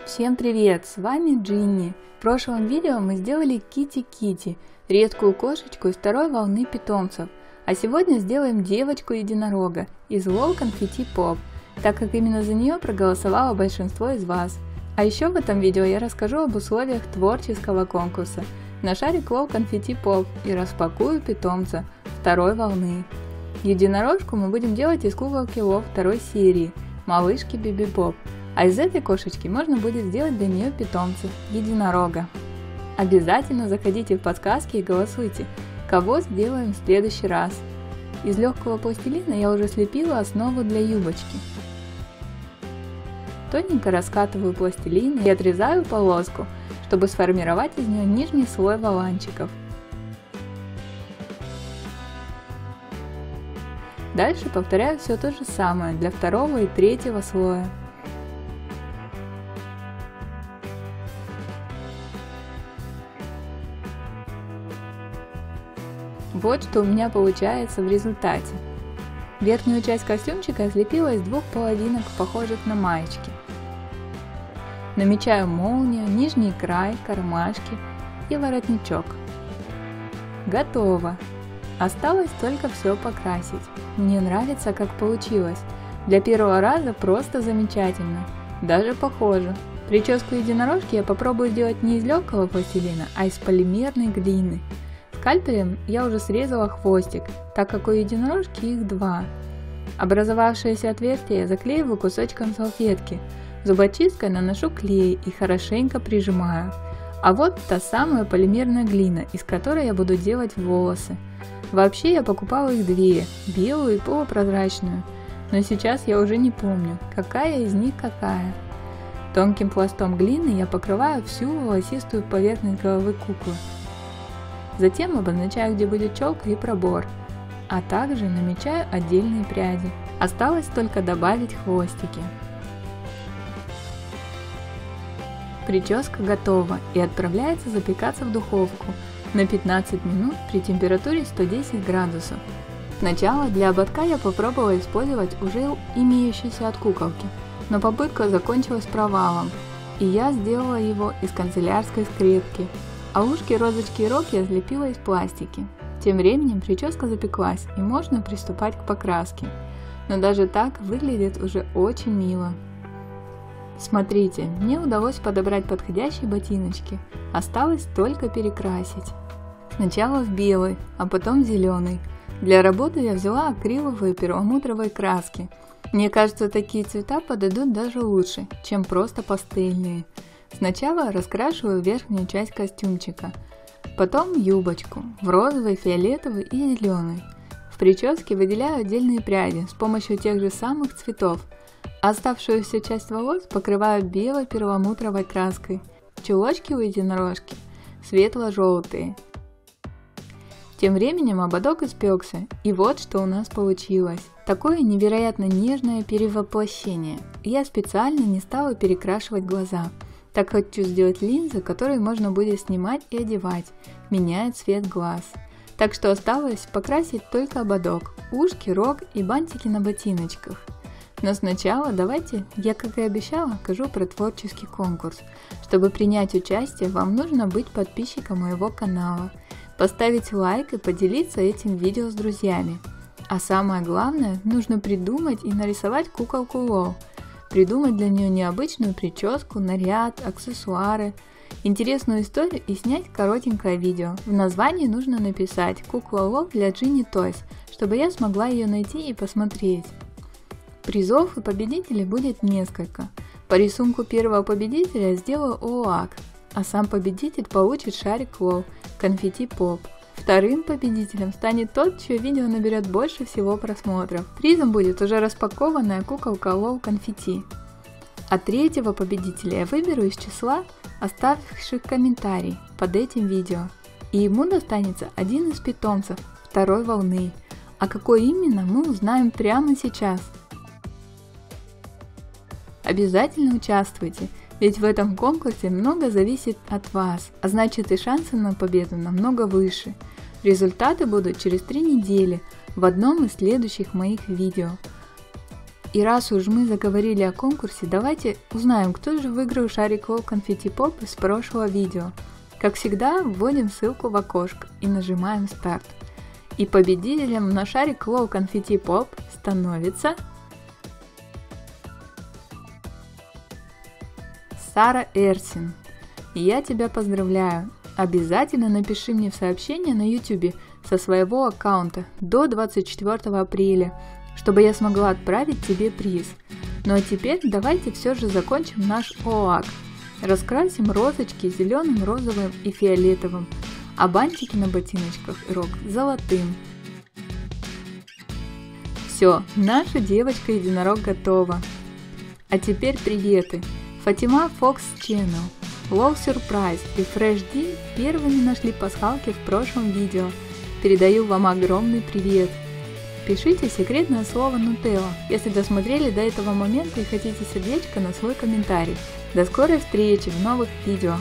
Всем привет, с вами Джинни. В прошлом видео мы сделали Кити-Кити, редкую кошечку из второй волны питомцев. А сегодня сделаем девочку-единорога из LOL Confetti Pop, так как именно за нее проголосовало большинство из вас. А еще в этом видео я расскажу об условиях творческого конкурса на шарик LOL Confetti Pop и распакую питомца второй волны. Единорожку мы будем делать из куколки LOL второй серии, малышки Биби Боб. А из этой кошечки можно будет сделать для нее питомцев, единорога. Обязательно заходите в подсказки и голосуйте, кого сделаем в следующий раз. Из легкого пластилина я уже слепила основу для юбочки. Тоненько раскатываю пластилин и отрезаю полоску, чтобы сформировать из нее нижний слой воланчиков. Дальше повторяю все то же самое для второго и третьего слоя. Вот что у меня получается в результате. Верхнюю часть костюмчика я слепила из двух половинок, похожих на маечки. Намечаю молнию, нижний край, кармашки и воротничок. Готово! Осталось только все покрасить. Мне нравится, как получилось. Для первого раза просто замечательно. Даже похоже. Прическу единорожки я попробую сделать не из легкого пластилина, а из полимерной глины. Скальпелем я уже срезала хвостик, так как у единорожки их два. Образовавшееся отверстие я заклеиваю кусочком салфетки. Зубочисткой наношу клей и хорошенько прижимаю. А вот та самая полимерная глина, из которой я буду делать волосы. Вообще я покупала их две, белую и полупрозрачную. Но сейчас я уже не помню, какая из них какая. Тонким пластом глины я покрываю всю волосистую поверхность головы куклы. Затем обозначаю, где будет челка и пробор, а также намечаю отдельные пряди. Осталось только добавить хвостики. Прическа готова и отправляется запекаться в духовку на 15 минут при температуре 110 градусов. Сначала для ободка я попробовала использовать уже имеющийся от куколки, но попытка закончилась провалом, и я сделала его из канцелярской скрепки. А ушки, розочки и рог я слепила из пластики. Тем временем прическа запеклась и можно приступать к покраске. Но даже так выглядит уже очень мило. Смотрите, мне удалось подобрать подходящие ботиночки. Осталось только перекрасить. Сначала в белый, а потом в зеленый. Для работы я взяла акриловые перламутровые краски. Мне кажется, такие цвета подойдут даже лучше, чем просто пастельные. Сначала раскрашиваю верхнюю часть костюмчика, потом юбочку в розовый, фиолетовый и зеленый. В прическе выделяю отдельные пряди с помощью тех же самых цветов. Оставшуюся часть волос покрываю белой перламутровой краской. Чулочки у единорожки светло-желтые. Тем временем ободок испекся, и вот что у нас получилось. Такое невероятно нежное перевоплощение. Я специально не стала перекрашивать глаза. Так хочу сделать линзы, которые можно будет снимать и одевать, меняя цвет глаз. Так что осталось покрасить только ободок, ушки, рог и бантики на ботиночках. Но сначала давайте, я как и обещала, скажу про творческий конкурс. Чтобы принять участие, вам нужно быть подписчиком моего канала, поставить лайк и поделиться этим видео с друзьями. А самое главное, нужно придумать и нарисовать куколку LOL. Придумать для нее необычную прическу, наряд, аксессуары, интересную историю и снять коротенькое видео. В названии нужно написать «Кукла LOL для Джинни Toys», чтобы я смогла ее найти и посмотреть. Призов и победителей будет несколько. По рисунку первого победителя я сделаю ОАК, а сам победитель получит шарик LOL Confetti Pop. Вторым победителем станет тот, чье видео наберет больше всего просмотров. Призом будет уже распакованная куколка LOL Confetti. А третьего победителя я выберу из числа оставивших комментарий под этим видео. И ему достанется один из питомцев второй волны. А какой именно, мы узнаем прямо сейчас. Обязательно участвуйте, ведь в этом конкурсе много зависит от вас, а значит и шансы на победу намного выше. Результаты будут через 3 недели в одном из следующих моих видео. И раз уж мы заговорили о конкурсе, давайте узнаем, кто же выиграл шарик Wow Confetti Pop из прошлого видео. Как всегда, вводим ссылку в окошко и нажимаем старт. И победителем на шарик Wow Confetti Pop становится Сара Эрсин. И я тебя поздравляю. Обязательно напиши мне в сообщение на YouTube со своего аккаунта до 24 апреля, чтобы я смогла отправить тебе приз. Ну а теперь давайте все же закончим наш ОАК. Раскрасим розочки зеленым, розовым и фиолетовым, а бантики на ботиночках и рог золотым. Все, наша девочка-единорог готова. А теперь приветы. Фатима Fox Channel, Low Surprise и Fresh D первыми нашли пасхалки в прошлом видео. Передаю вам огромный привет. Пишите секретное слово Нутелла, если досмотрели до этого момента и хотите сердечко на свой комментарий. До скорой встречи в новых видео!